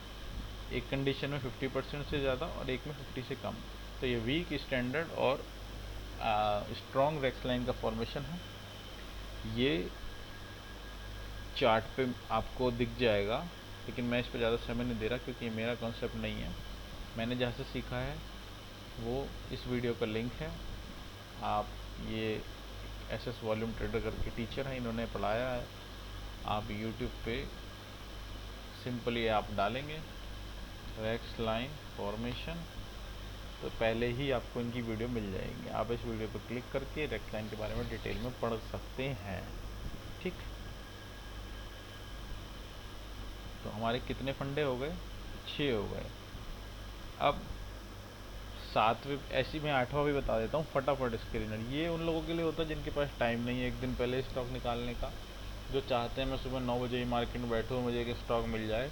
S1: एक कंडीशन में 50% से ज़्यादा और एक में 50 से कम, तो ये वीक, स्टैंडर्ड और स्ट्रॉन्ग रेक्स लाइन का फॉर्मेशन है। ये चार्ट पे आपको दिख जाएगा, लेकिन मैं इस पर ज़्यादा समय नहीं दे रहा क्योंकि ये मेरा कॉन्सेप्ट नहीं है। मैंने जहाँ से सीखा है वो इस वीडियो का लिंक है। आप ये एसएस वॉल्यूम ट्रेडर करके टीचर हैं, इन्होंने पढ़ाया है। आप यूट्यूब पे सिंपली आप डालेंगे रेक्स लाइन फॉर्मेशन, तो पहले ही आपको इनकी वीडियो मिल जाएगी। आप इस वीडियो पर क्लिक करके रेक्स लाइन के बारे में डिटेल में पढ़ सकते हैं। ठीक, तो हमारे कितने फंडे हो गए? 6 हो गए। अब 7वें, ऐसी मैं 8वां भी बता देता हूँ, फटाफट स्क्रीनर। ये उन लोगों के लिए होता है जिनके पास टाइम नहीं है एक दिन पहले स्टॉक निकालने का, जो चाहते हैं मैं सुबह 9 बजे ही मार्केट में बैठूँ, मुझे एक स्टॉक मिल जाए।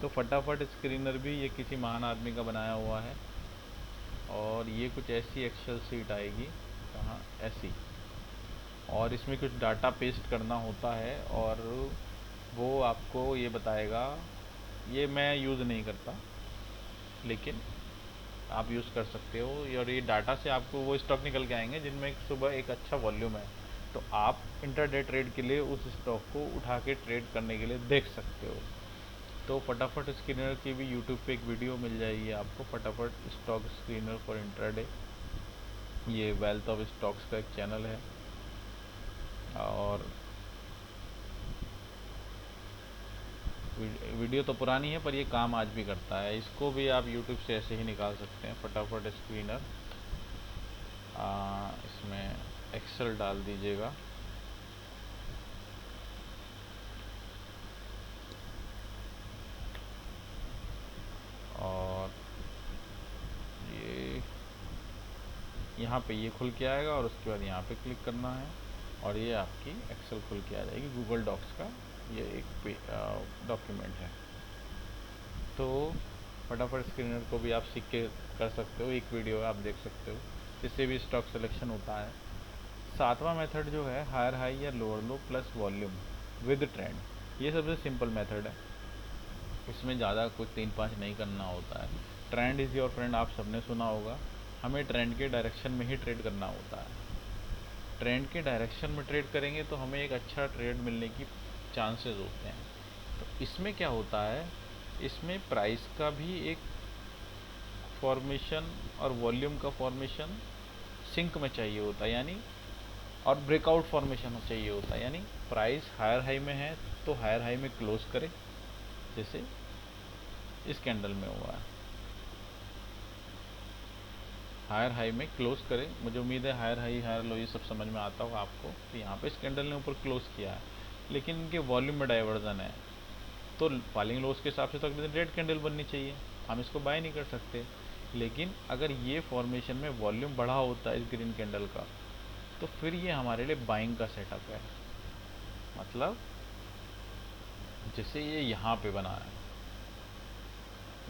S1: तो फटाफट स्क्रीनर भी ये किसी महान आदमी का बनाया हुआ है। और ये कुछ ऐसी एक्सेल सीट आएगी, कहाँ, ऐसी, और इसमें कुछ डाटा पेस्ट करना होता है और वो आपको ये बताएगा। ये मैं यूज़ नहीं करता, लेकिन आप यूज़ कर सकते हो। और ये डाटा से आपको वो स्टॉक निकल के आएंगे जिनमें सुबह एक अच्छा वॉल्यूम है, तो आप इंटरडे ट्रेड के लिए उस स्टॉक को उठा के ट्रेड करने के लिए देख सकते हो। तो फटाफट स्क्रीनर की भी यूट्यूब पे एक वीडियो मिल जाएगी आपको, फटाफट स्टॉक स्क्रीनर फॉर इंट्राडे। ये वेल्थ ऑफ स्टॉक्स का एक चैनल है, और वीडियो तो पुरानी है पर ये काम आज भी करता है। इसको भी आप यूट्यूब से ऐसे ही निकाल सकते हैं। फटाफट स्क्रीनर, इसमें एक्सेल डाल दीजिएगा, और ये यहाँ पे ये खुल के आएगा और उसके बाद यहाँ पे क्लिक करना है और ये आपकी एक्सेल खुल के आ जाएगी। गूगल डॉक्स का ये एक डॉक्यूमेंट है। तो फटाफट स्क्रीनर को भी आप सीख के कर सकते हो, एक वीडियो आप देख सकते हो, इससे भी स्टॉक सिलेक्शन होता है। 7वां मेथड जो है हायर हाई या lower low plus volume with trend, ये सबसे सिंपल मेथड है। इसमें ज़्यादा कुछ 3-5 नहीं करना होता है। ट्रेंड इज़ योर फ्रेंड, आप सबने सुना होगा। हमें ट्रेंड के डायरेक्शन में ही ट्रेड करना होता है। ट्रेंड के डायरेक्शन में ट्रेड करेंगे तो हमें एक अच्छा ट्रेड मिलने की चांसेस होते हैं। तो इसमें क्या होता है, इसमें प्राइस का भी एक फॉर्मेशन और वॉल्यूम का फॉर्मेशन सिंक में चाहिए होता है, यानी, और ब्रेकआउट फॉर्मेशन चाहिए होता है। यानी प्राइस हायर हाई में है तो हायर हाई में क्लोज करे, जैसे इस कैंडल में हुआ है, हायर हाई में क्लोज करे। मुझे उम्मीद है हायर हाई हायर लो ये सब समझ में आता होगा आपको। तो यहाँ पे इस कैंडल ने ऊपर क्लोज किया है, लेकिन इनके वॉल्यूम में डाइवर्जन है, तो फॉलिंग लोज के हिसाब से तो अगले दिन रेड कैंडल बननी चाहिए, हम इसको बाय नहीं कर सकते। लेकिन अगर ये फॉर्मेशन में वॉल्यूम बढ़ा होता है इस ग्रीन कैंडल का, तो फिर ये हमारे लिए बाइंग का सेटअप है। मतलब जैसे ये यहाँ पे बना है,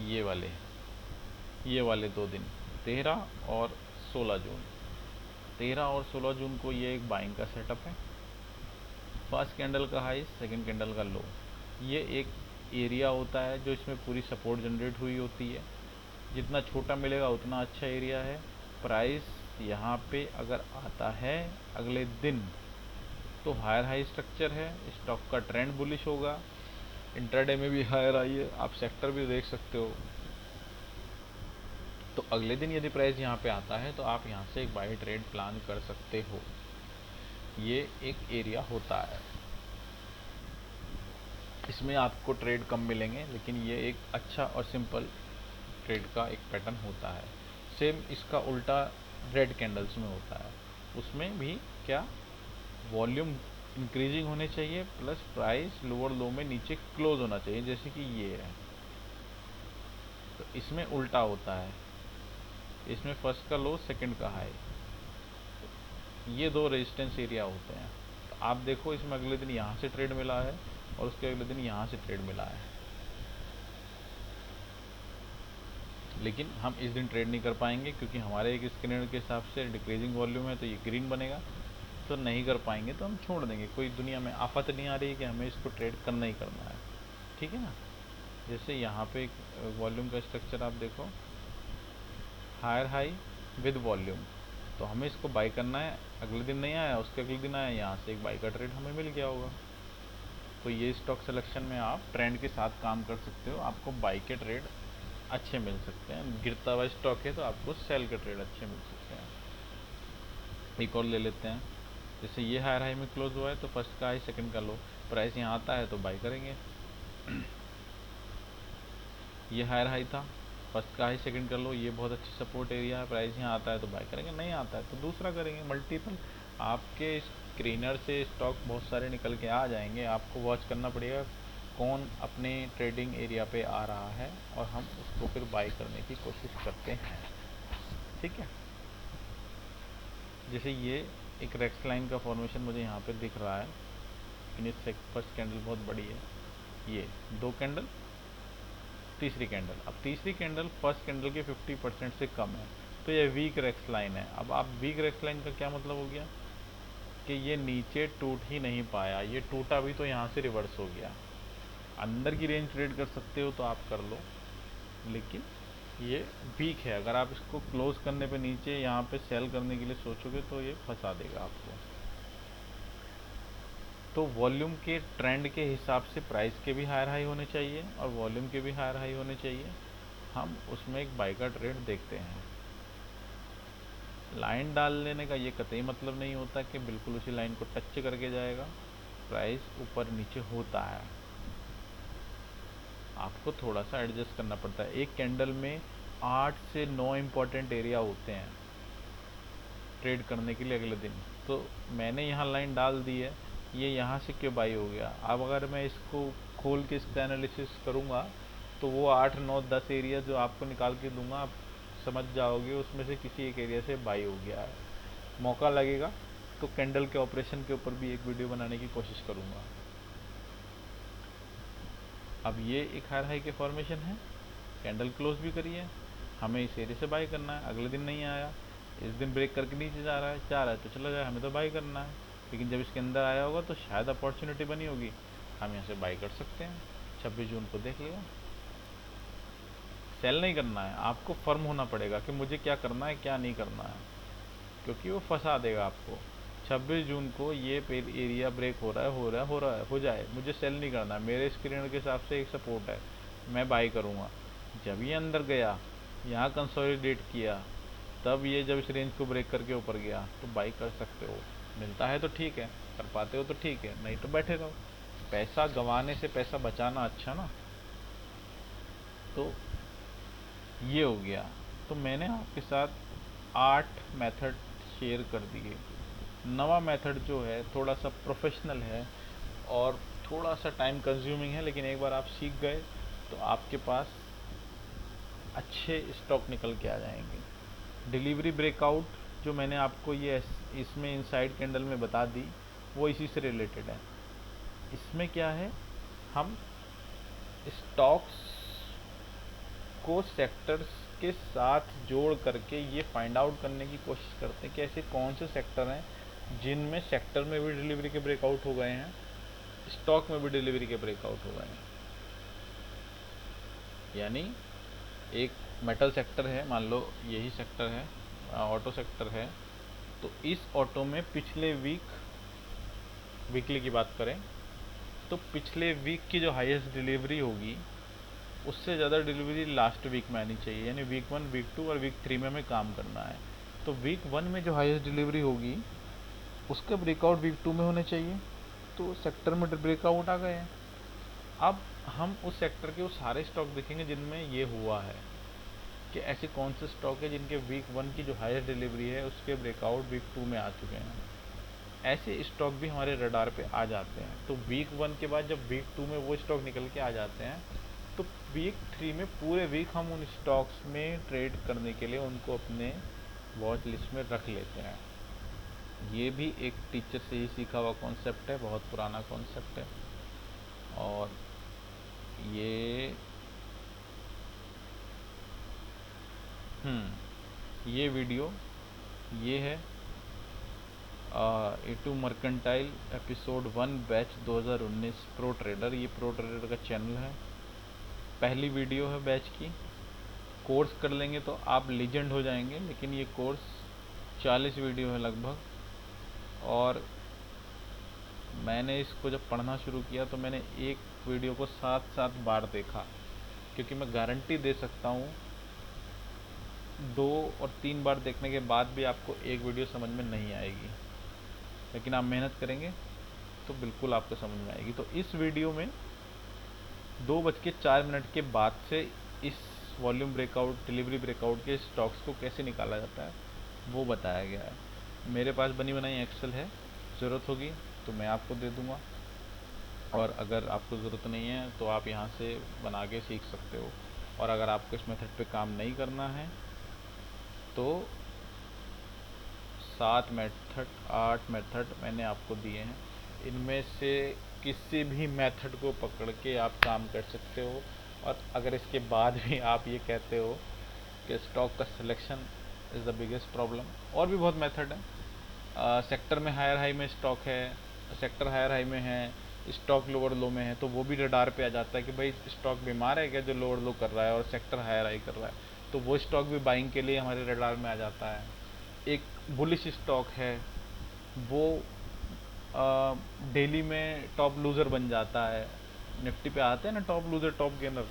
S1: ये वाले 2 दिन 13 और 16 जून, 13 और 16 जून को ये एक बाइंग का सेटअप है। फर्स्ट कैंडल का हाई, सेकंड कैंडल का लो, ये एक एरिया होता है जो इसमें पूरी सपोर्ट जनरेट हुई होती है। जितना छोटा मिलेगा उतना अच्छा एरिया है। प्राइस यहाँ पे अगर आता है अगले दिन तो हायर हाई स्ट्रक्चर है, स्टॉक का ट्रेंड बुलिश होगा। इंट्राडे में भी हायर आई है, आप सेक्टर भी देख सकते हो। तो अगले दिन यदि प्राइस यहाँ पे आता है तो आप यहाँ से एक बाई ट्रेड प्लान कर सकते हो। ये एक एरिया होता है, इसमें आपको ट्रेड कम मिलेंगे, लेकिन ये एक अच्छा और सिंपल ट्रेड का एक पैटर्न होता है। सेम इसका उल्टा रेड कैंडल्स में होता है, उसमें भी क्या, वॉल्यूम इंक्रीजिंग होने चाहिए प्लस प्राइस लोअर लो में नीचे क्लोज होना चाहिए, जैसे कि ये है। तो इसमें उल्टा होता है, इसमें फर्स्ट का लो सेकंड का हाई, ये 2 रेजिस्टेंस एरिया होते हैं। तो आप देखो इसमें अगले दिन यहाँ से ट्रेड मिला है और उसके अगले दिन यहाँ से ट्रेड मिला है, लेकिन हम इस दिन ट्रेड नहीं कर पाएंगे क्योंकि हमारे एक स्क्रीनर के हिसाब से डिक्रीजिंग वॉल्यूम है, तो ये ग्रीन बनेगा, तो नहीं कर पाएंगे, तो हम छोड़ देंगे। कोई दुनिया में आफत नहीं आ रही है कि हमें इसको ट्रेड करना ही करना है, ठीक है ना। जैसे यहाँ पे एक वॉल्यूम का स्ट्रक्चर आप देखो, हायर हाई विद वॉल्यूम। तो हमें इसको बाई करना है, अगले दिन नहीं आया, उसके अगले दिन आया, यहाँ से एक बाई का ट्रेड हमें मिल गया होगा। तो ये स्टॉक सिलेक्शन में आप ट्रेंड के साथ काम कर सकते हो, आपको बाई के ट्रेड अच्छे मिल सकते हैं। गिरता हुआ स्टॉक है तो आपको सेल के ट्रेड अच्छे मिल सकते हैं। एक और ले लेते हैं, जैसे ये हायर हाई में क्लोज हुआ है तो फर्स्ट का हाई सेकंड का लो, प्राइस यहाँ आता है तो बाई करेंगे। ये हायर हाई था, फर्स्ट का हाई सेकंड का लो, ये बहुत अच्छी सपोर्ट एरिया है, प्राइस यहाँ आता है तो बाई करेंगे, नहीं आता है तो दूसरा करेंगे। मल्टीपल आपके स्क्रीनर से स्टॉक बहुत सारे निकल के आ जाएंगे, आपको वॉच करना पड़ेगा कौन अपने ट्रेडिंग एरिया पे आ रहा है और हम उसको फिर बाई करने की कोशिश करते हैं। ठीक है, जैसे ये एक रेक्स लाइन का फॉर्मेशन मुझे यहाँ पे दिख रहा है, लेकिन इस फर्स्ट कैंडल बहुत बड़ी है, ये दो कैंडल, तीसरी कैंडल, अब तीसरी कैंडल फर्स्ट कैंडल के 50% से कम है तो ये वीक रेक्स लाइन है। अब आप वीक रेक्स लाइन का क्या मतलब हो गया कि ये नीचे टूट ही नहीं पाया, ये टूटा भी तो यहाँ से रिवर्स हो गया। अंदर की रेंज ट्रेड कर सकते हो तो आप कर लो, लेकिन ये वीक है। अगर आप इसको क्लोज करने पे नीचे यहाँ पे सेल करने के लिए सोचोगे तो ये फंसा देगा आपको। तो वॉल्यूम के ट्रेंड के हिसाब से प्राइस के भी हायर हाई होने चाहिए और वॉल्यूम के भी हायर हाई होने चाहिए। हम उसमें एक बाई का ट्रेड देखते हैं। लाइन डाल लेने का ये कतई मतलब नहीं होता कि बिल्कुल उसी लाइन को टच करके जाएगा, प्राइस ऊपर नीचे होता है, आपको थोड़ा सा एडजस्ट करना पड़ता है। एक कैंडल में 8 से 9 इम्पॉर्टेंट एरिया होते हैं ट्रेड करने के लिए अगले दिन। तो मैंने यहाँ लाइन डाल दी है, ये यहाँ से क्यों बाई हो गया। अब अगर मैं इसको खोल के इसका एनालिसिस करूँगा तो वो 8 9 10 एरिया जो आपको निकाल के दूंगा आप समझ जाओगे उसमें से किसी एक एरिया से बाई हो गया है। मौका लगेगा तो कैंडल के ऑपरेशन के ऊपर भी एक वीडियो बनाने की कोशिश करूँगा। अब ये एक हायर हाई के फॉर्मेशन है, कैंडल क्लोज भी करी है, हमें इस एरिया से बाई करना है। अगले दिन नहीं आया, इस दिन ब्रेक करके नीचे जा रहा है तो चला जाए, हमें तो बाई करना है। लेकिन जब इसके अंदर आया होगा तो शायद अपॉर्चुनिटी बनी होगी, हम यहाँ से बाई कर सकते हैं। 26 जून को देख लिया। सेल नहीं करना है, आपको फर्म होना पड़ेगा कि मुझे क्या करना है क्या नहीं करना है, क्योंकि वो फंसा देगा आपको। 26 जून को ये एरिया ब्रेक हो रहा है, हो जाए, मुझे सेल नहीं करना है, मेरे स्क्रीनर के हिसाब से एक सपोर्ट है, मैं बाई करूँगा। जब ये अंदर गया, यहाँ कंसोलिडेट किया, तब ये जब इस रेंज को ब्रेक करके ऊपर गया तो बाई कर सकते हो। मिलता है तो ठीक है, कर पाते हो तो ठीक है, नहीं तो बैठे रहो। पैसा गंवाने से पैसा बचाना अच्छा ना। तो ये हो गया। तो मैंने आपके साथ 8 मेथड शेयर कर दिए। नवा मेथड जो है थोड़ा सा प्रोफेशनल है और थोड़ा सा टाइम कंज्यूमिंग है, लेकिन एक बार आप सीख गए तो आपके पास अच्छे स्टॉक निकल के आ जाएंगे। डिलीवरी ब्रेकआउट जो मैंने आपको ये इसमें इनसाइड कैंडल में बता दी वो इसी से रिलेटेड है। इसमें क्या है, हम स्टॉक्स को सेक्टर्स के साथ जोड़ करके ये फाइंड आउट करने की कोशिश करते हैं कि ऐसे कौन से सेक्टर हैं जिनमें सेक्टर में भी डिलीवरी के ब्रेकआउट हो गए हैं, स्टॉक में भी डिलीवरी के ब्रेकआउट हो गए हैं। यानी एक मेटल सेक्टर है, मान लो यही सेक्टर है, ऑटो सेक्टर है, तो इस ऑटो में पिछले वीकली की बात करें तो पिछले वीक की जो हाईएस्ट डिलीवरी होगी उससे ज़्यादा डिलीवरी लास्ट वीक में आनी चाहिए। यानी वीक 1, वीक 2 और वीक 3 में हमें काम करना है। तो वीक 1 में जो हाईएस्ट डिलीवरी होगी उसका ब्रेकआउट वीक 2 में होने चाहिए, तो सेक्टर में ब्रेकआउट आ गए हैं। अब हम उस सेक्टर के वो सारे स्टॉक देखेंगे जिनमें ये हुआ है कि ऐसे कौन से स्टॉक है जिनके वीक 1 की जो हाईएस्ट डिलीवरी है उसके ब्रेकआउट वीक 2 में आ चुके हैं। ऐसे स्टॉक भी हमारे रडार पे आ जाते हैं। तो वीक 1 के बाद जब वीक 2 में वो स्टॉक निकल के आ जाते हैं तो वीक 3 में पूरे वीक हम उन स्टॉक्स में ट्रेड करने के लिए उनको अपने वॉच लिस्ट में रख लेते हैं। ये भी एक टीचर से ही सीखा हुआ कॉन्सेप्ट है, बहुत पुराना कॉन्सेप्ट है। और ये वीडियो ये है A2 mercantile episode 1 batch 2019 pro trader. ये प्रो ट्रेडर का चैनल है, पहली वीडियो है बैच की। कोर्स कर लेंगे तो आप लीजेंड हो जाएंगे, लेकिन ये कोर्स 40 वीडियो है लगभग, और मैंने इसको जब पढ़ना शुरू किया तो मैंने एक वीडियो को 7-7 बार देखा, क्योंकि मैं गारंटी दे सकता हूँ 2 और 3 बार देखने के बाद भी आपको एक वीडियो समझ में नहीं आएगी, लेकिन आप मेहनत करेंगे तो बिल्कुल आपको समझ में आएगी। तो इस वीडियो में 2:04 के बाद से इस वॉल्यूम ब्रेकआउट, डिलीवरी ब्रेकआउट के स्टॉक्स को कैसे निकाला जाता है वो बताया गया है। मेरे पास बनी बनाई एक्सेल है, ज़रूरत होगी तो मैं आपको दे दूँगा, और अगर आपको ज़रूरत नहीं है तो आप यहाँ से बना के सीख सकते हो। और अगर आपको इस मेथड पे काम नहीं करना है तो 7 मेथड, 8 मेथड मैंने आपको दिए हैं, इनमें से किसी भी मेथड को पकड़ के आप काम कर सकते हो। और अगर इसके बाद भी आप ये कहते हो कि स्टॉक का selection is the biggest problem, और भी बहुत मेथड है। सेक्टर में हायर हाई में स्टॉक है, सेक्टर हायर हाई में है, स्टॉक लोअर लो में है, तो वो भी रडार पे आ जाता है कि भाई स्टॉक बीमार है क्या जो लोअर लो कर रहा है और सेक्टर हायर हाई कर रहा है, तो वो स्टॉक भी बाइंग के लिए हमारे रडार में आ जाता है। एक बुलिश स्टॉक है, वो डेली में टॉप लूज़र बन जाता है, निफ्टी पे आते हैं ना टॉप लूज़र टॉप गेनर,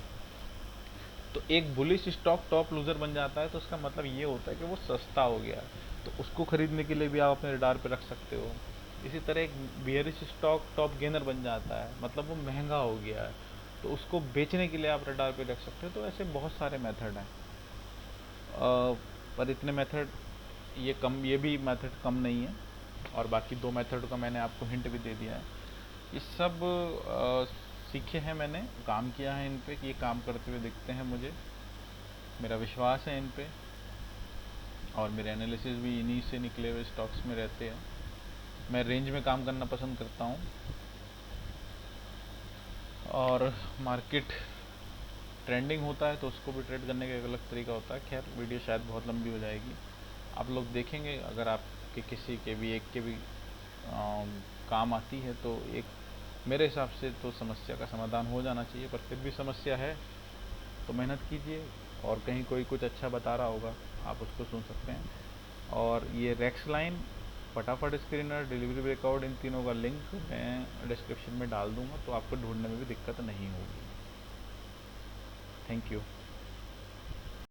S1: तो एक बुलिश स्टॉक टॉप लूज़र बन जाता है तो उसका मतलब ये होता है कि वो सस्ता हो गया है, तो उसको खरीदने के लिए भी आप अपने रडार पे रख सकते हो। इसी तरह एक बियरिश स्टॉक टॉप गेनर बन जाता है, मतलब वो महंगा हो गया है, तो उसको बेचने के लिए आप रडार पे रख सकते हो। तो ऐसे बहुत सारे मेथड हैं, पर इतने मेथड, ये भी मेथड कम नहीं है, और बाकी 2 मेथड का मैंने आपको हिंट भी दे दिया है। ये सब सीखे हैं मैंने, काम किया है इन पे कि ये काम करते हुए दिखते हैं मुझे, मेरा विश्वास है इन पे, और मेरे एनालिसिस भी इन्हीं से निकले हुए स्टॉक्स में रहते हैं। मैं रेंज में काम करना पसंद करता हूँ, और मार्केट ट्रेंडिंग होता है तो उसको भी ट्रेड करने का एक अलग तरीका होता है। खैर वीडियो शायद बहुत लंबी हो जाएगी, आप लोग देखेंगे, अगर आपके किसी के भी एक के भी काम आती है तो एक मेरे हिसाब से तो समस्या का समाधान हो जाना चाहिए, पर फिर भी समस्या है तो मेहनत कीजिए, और कहीं कोई कुछ अच्छा बता रहा होगा आप उसको सुन सकते हैं। और ये रेक्स लाइन, फटाफट स्क्रीनर, डिलीवरी ब्रेकआउट, इन तीनों का लिंक मैं डिस्क्रिप्शन में डाल दूंगा, तो आपको ढूंढने में भी दिक्कत नहीं होगी। Thank you.